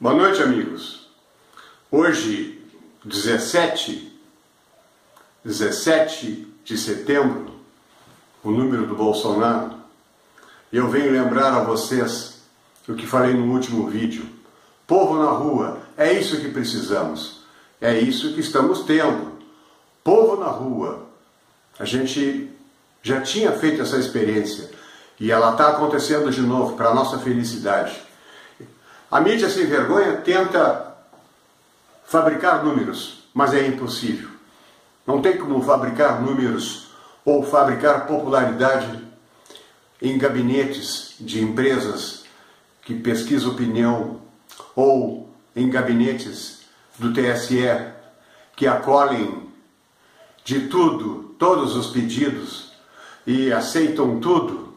Boa noite, amigos. Hoje, 17 de setembro, o número do Bolsonaro, eu venho lembrar a vocês o que falei no último vídeo. Povo na rua, é isso que precisamos, é isso que estamos tendo. Povo na rua. A gente já tinha feito essa experiência e ela está acontecendo de novo, para a nossa felicidade. A mídia sem vergonha tenta fabricar números, mas é impossível. Não tem como fabricar números ou fabricar popularidade em gabinetes de empresas que pesquisam opinião ou em gabinetes do TSE que acolhem de tudo, todos os pedidos e aceitam tudo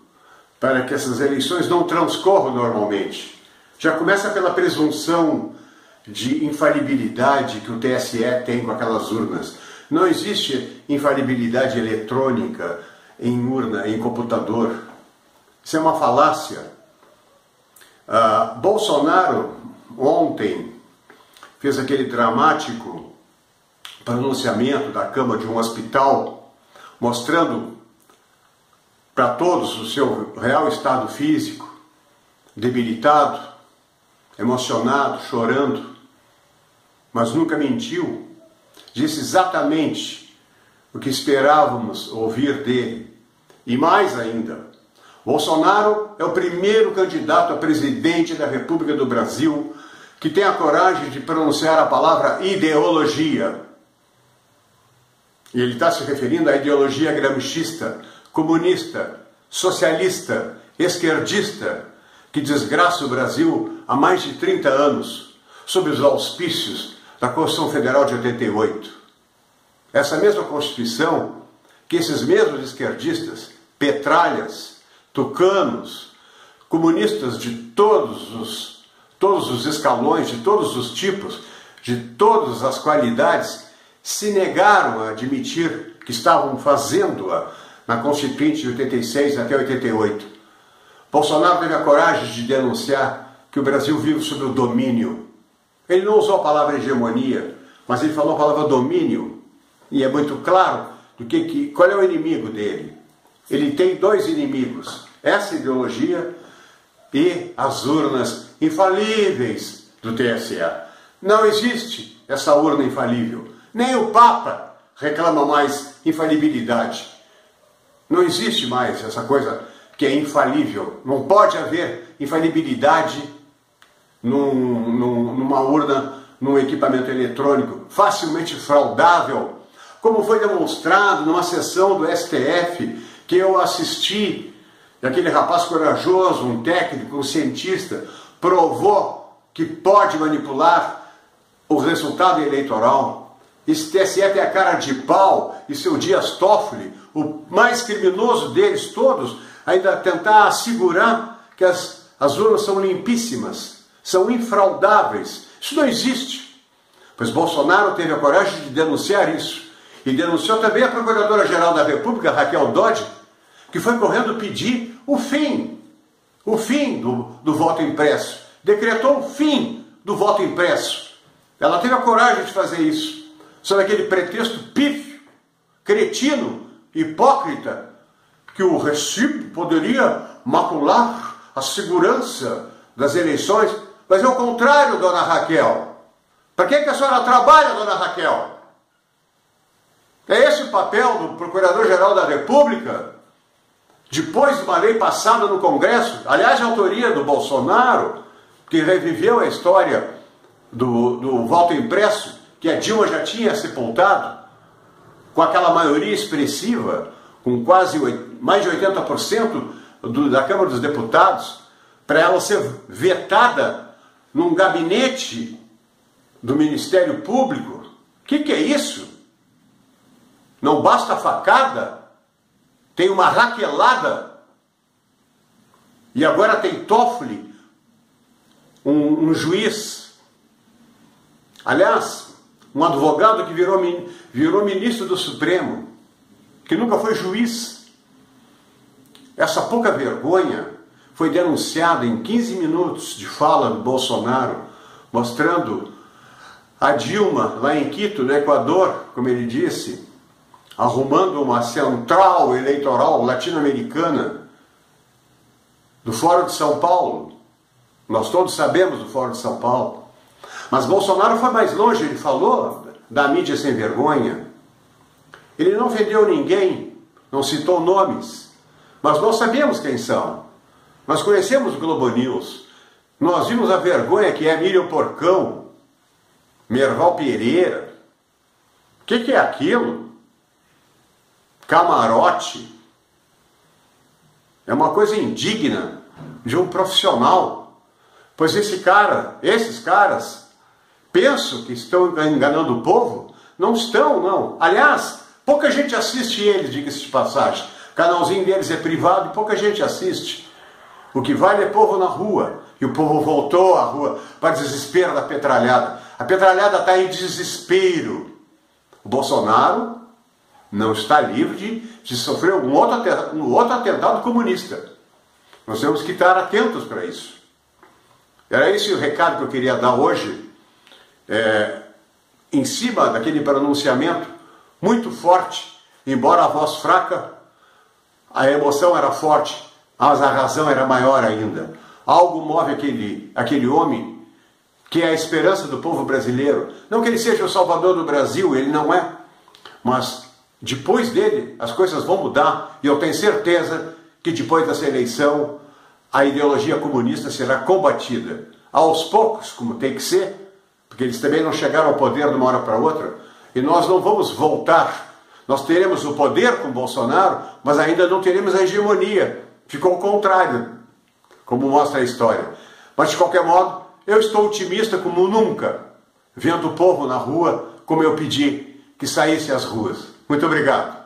para que essas eleições não transcorram normalmente. Já começa pela presunção de infalibilidade que o TSE tem com aquelas urnas. Não existe infalibilidade eletrônica em urna, em computador. Isso é uma falácia. Bolsonaro ontem fez aquele dramático pronunciamento da cama de um hospital, mostrando para todos o seu real estado físico, debilitado, emocionado, chorando, mas nunca mentiu. Disse exatamente o que esperávamos ouvir dele. E mais ainda, Bolsonaro é o primeiro candidato a presidente da República do Brasil que tem a coragem de pronunciar a palavra ideologia. E ele está se referindo à ideologia gramscista, comunista, socialista, esquerdista, que desgraça o Brasil há mais de 30 anos, sob os auspícios da Constituição Federal de 88. Essa mesma Constituição que esses mesmos esquerdistas, petralhas, tucanos, comunistas de todos os escalões, de todos os tipos, de todas as qualidades, se negaram a admitir que estavam fazendo-a na Constituinte de 86 até 88. Bolsonaro teve a coragem de denunciar que o Brasil vive sob o domínio. Ele não usou a palavra hegemonia, mas ele falou a palavra domínio. E é muito claro qual é o inimigo dele. Ele tem dois inimigos: essa ideologia e as urnas infalíveis do TSE. Não existe essa urna infalível. Nem o Papa reclama mais infalibilidade. Não existe mais essa coisa que é infalível. Não pode haver infalibilidade numa urna, num equipamento eletrônico facilmente fraudável, como foi demonstrado numa sessão do STF que eu assisti. Aquele rapaz corajoso, um técnico, um cientista, provou que pode manipular o resultado eleitoral. Esse TSE tem a cara de pau, e seu Dias Toffoli, o mais criminoso deles todos, ainda tentar assegurar que as urnas são limpíssimas, são infraudáveis. Isso não existe. Pois Bolsonaro teve a coragem de denunciar isso. E denunciou também a Procuradora-Geral da República, Raquel Dodge, que foi correndo pedir o fim do voto impresso. Decretou o fim do voto impresso. Ela teve a coragem de fazer isso, sob aquele pretexto pífio, cretino, hipócrita, que o recibo poderia macular a segurança das eleições. Mas é o contrário, dona Raquel. Para que a senhora trabalha, dona Raquel? É esse o papel do Procurador-Geral da República? Depois de uma lei passada no Congresso, aliás, de autoria do Bolsonaro, que reviveu a história do voto impresso, que a Dilma já tinha sepultado, com aquela maioria expressiva, com quase mais de 80% da Câmara dos Deputados, para ela ser vetada num gabinete do Ministério Público. O que é isso? Não basta a facada, tem uma raquelada. E agora tem Toffoli, um juiz, aliás, um advogado que virou ministro do Supremo, que nunca foi juiz. Essa pouca vergonha foi denunciada em 15 minutos de fala do Bolsonaro, mostrando a Dilma lá em Quito, no Equador, como ele disse, arrumando uma central eleitoral latino-americana do Fórum de São Paulo. Nós todos sabemos do Fórum de São Paulo. Mas Bolsonaro foi mais longe, ele falou da mídia sem vergonha. Ele não ofendeu ninguém, não citou nomes, mas nós sabemos quem são. Nós conhecemos o Globo News. Nós vimos a vergonha que é Miriam Porcão, Merval Pereira. O que é aquilo? Camarote. É uma coisa indigna de um profissional. Pois esses caras, pensam que estão enganando o povo? Não estão, não. Aliás, pouca gente assiste eles, diga-se de passagem. O canalzinho deles é privado e pouca gente assiste. O que vale é povo na rua. E o povo voltou à rua para desespero da petralhada. A petralhada está em desespero. O Bolsonaro não está livre de sofrer um outro atentado comunista. Nós temos que estar atentos para isso. Era esse o recado que eu queria dar hoje, em cima daquele pronunciamento muito forte, embora a voz fraca, a emoção era forte, mas a razão era maior ainda. Algo move aquele homem, que é a esperança do povo brasileiro. Não que ele seja o salvador do Brasil, ele não é, mas depois dele as coisas vão mudar, e eu tenho certeza que depois dessa eleição a ideologia comunista será combatida, aos poucos, como tem que ser, porque eles também não chegaram ao poder de uma hora para outra, e nós não vamos voltar. Nós teremos o poder com Bolsonaro, mas ainda não teremos a hegemonia. Ficou o contrário, como mostra a história. Mas de qualquer modo, eu estou otimista como nunca, vendo o povo na rua, como eu pedi que saísse às ruas. Muito obrigado.